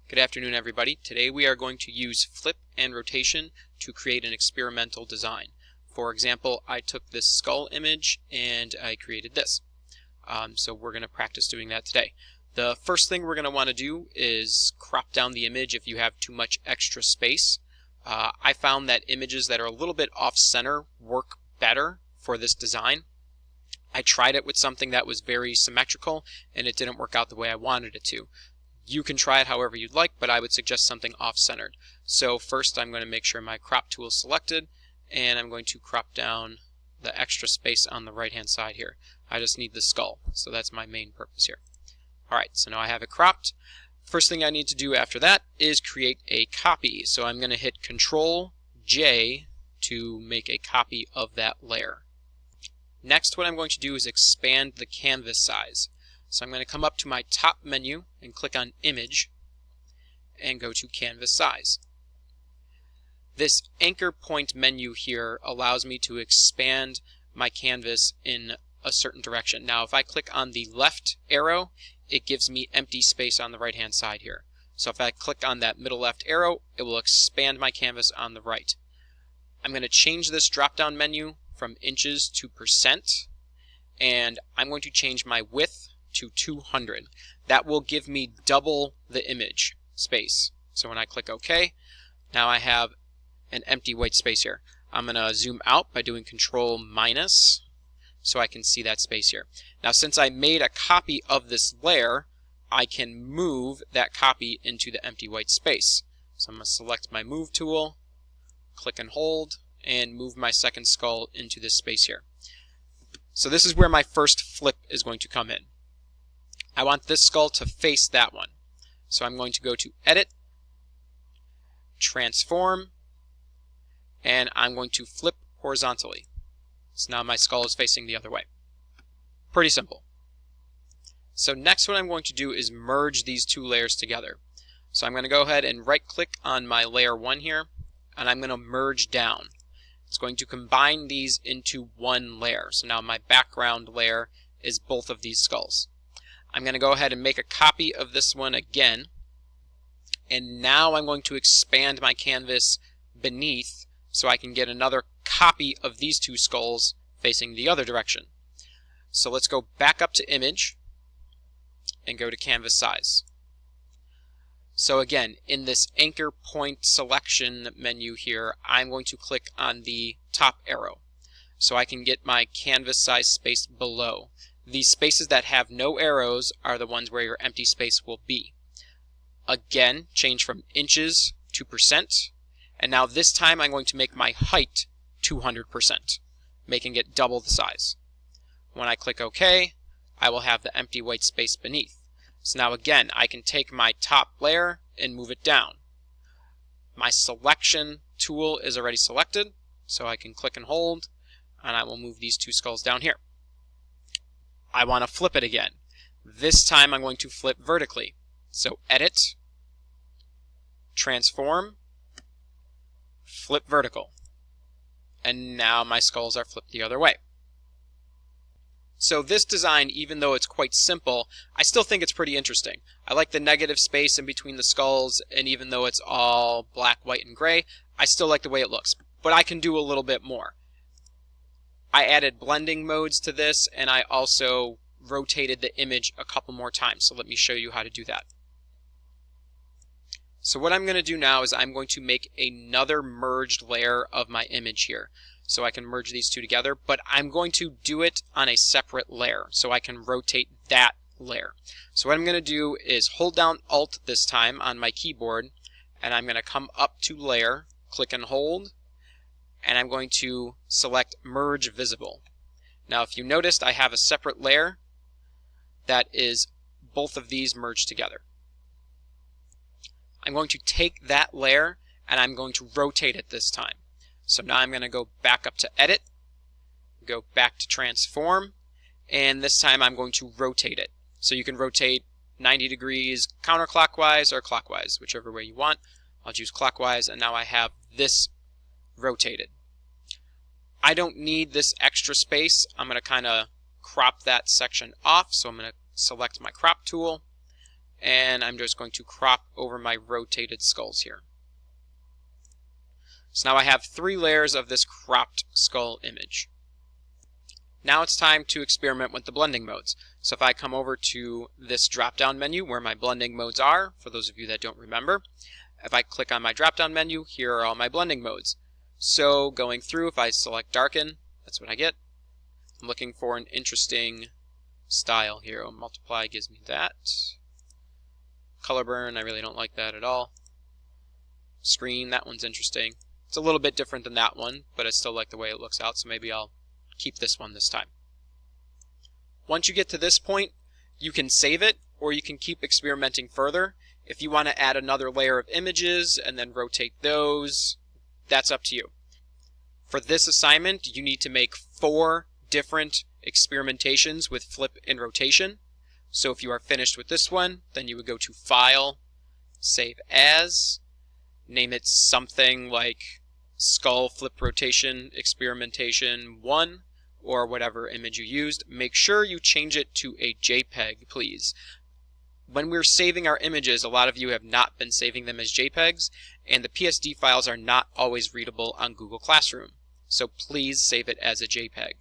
Good afternoon, everybody. Today we are going to use flip and rotation to create an experimental design. For example, I took this skull image and I created this. So we're going to practice doing that today. The first thing we're going to want to do is crop down the image if you have too much extra space. I found that images that are a little bit off-center work better for this design. I tried it with something that was very symmetrical and it didn't work out the way I wanted it to. You can try it however you'd like, but I would suggest something off-centered. So first I'm going to make sure my crop tool is selected, and I'm going to crop down the extra space on the right-hand side here. I just need the skull, so that's my main purpose here. Alright, so now I have it cropped. First thing I need to do after that is create a copy. So I'm going to hit Control-J to make a copy of that layer. Next, what I'm going to do is expand the canvas size. So I'm going to come up to my top menu and click on Image and go to Canvas Size. This anchor point menu here allows me to expand my canvas in a certain direction. Now if I click on the left arrow, it gives me empty space on the right hand side here. So if I click on that middle left arrow, it will expand my canvas on the right. I'm going to change this drop down menu from inches to %, and I'm going to change my width to 200. That will give me double the image space. So when I click OK, now I have an empty white space here. I'm going to zoom out by doing Control- so I can see that space here. Now since I made a copy of this layer, I can move that copy into the empty white space. So I'm going to select my Move tool, click and hold, and move my second skull into this space here. So this is where my first flip is going to come in. I want this skull to face that one. So I'm going to go to Edit, Transform, and I'm going to flip horizontally. So now my skull is facing the other way. Pretty simple. So next what I'm going to do is merge these two layers together. So I'm going to go ahead and right click on my layer 1 here, and I'm going to merge down. It's going to combine these into one layer. So now my background layer is both of these skulls. I'm going to go ahead and make a copy of this one again, and now I'm going to expand my canvas beneath so I can get another copy of these two skulls facing the other direction. So let's go back up to Image and go to Canvas Size. So again, in this anchor point selection menu here, I'm going to click on the top arrow so I can get my canvas size space below. These spaces that have no arrows are the ones where your empty space will be. Again, change from inches to %, and now this time I'm going to make my height 200%, making it double the size. When I click OK, I will have the empty white space beneath. So now again, I can take my top layer and move it down. My selection tool is already selected, so I can click and hold, and I will move these two skulls down here. I want to flip it again. This time I'm going to flip vertically. So Edit, Transform, Flip Vertical. And now my skulls are flipped the other way. So this design, even though it's quite simple, I still think it's pretty interesting. I like the negative space in between the skulls, and even though it's all black, white, and gray, I still like the way it looks. But I can do a little bit more. I added blending modes to this, and I also rotated the image a couple more times. So let me show you how to do that. So what I'm going to do now is I'm going to make another merged layer of my image here. So I can merge these two together, but I'm going to do it on a separate layer so I can rotate that layer. So what I'm going to do is hold down Alt this time on my keyboard, and I'm going to come up to Layer, click and hold, and I'm going to select Merge Visible. Now if you noticed, I have a separate layer that is both of these merged together. I'm going to take that layer and I'm going to rotate it this time. So now I'm going to go back up to Edit, go back to Transform, and this time I'm going to rotate it. So you can rotate 90 degrees counterclockwise or clockwise, whichever way you want. I'll choose clockwise, and now I have this rotated. I don't need this extra space. I'm going to kind of crop that section off, so I'm going to select my crop tool, and I'm just going to crop over my rotated skulls here. So now I have 3 layers of this cropped skull image. Now it's time to experiment with the blending modes. So if I come over to this drop-down menu where my blending modes are, for those of you that don't remember, if I click on my drop-down menu, here are all my blending modes. So going through, if I select darken, that's what I get. I'm looking for an interesting style here. Oh, multiply gives me that. Color burn, I really don't like that at all. Screen, that one's interesting. It's a little bit different than that one, but I still like the way it looks out, so maybe I'll keep this one this time. Once you get to this point, you can save it, or you can keep experimenting further. If you want to add another layer of images and then rotate those, that's up to you. For this assignment, you need to make 4 different experimentations with flip and rotation. So if you are finished with this one, then you would go to File, Save As, name it something like Skull Flip Rotation Experimentation 1, or whatever image you used. Make sure you change it to a JPEG, please. When we're saving our images, a lot of you have not been saving them as JPEGs, and the PSD files are not always readable on Google Classroom. So please save it as a JPEG.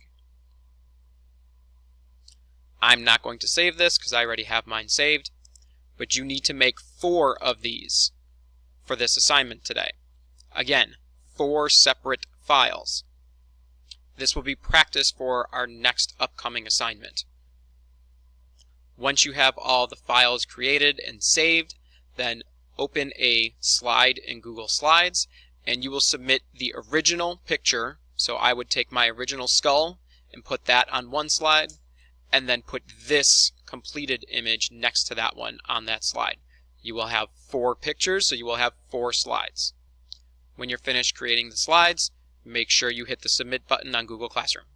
I'm not going to save this because I already have mine saved, but you need to make 4 of these for this assignment today. Again, 4 separate files. This will be practice for our next upcoming assignment. Once you have all the files created and saved, then open a slide in Google Slides, and you will submit the original picture. So I would take my original skull and put that on one slide, and then put this completed image next to that one on that slide. You will have 4 pictures, so you will have 4 slides. When you're finished creating the slides, make sure you hit the Submit button on Google Classroom.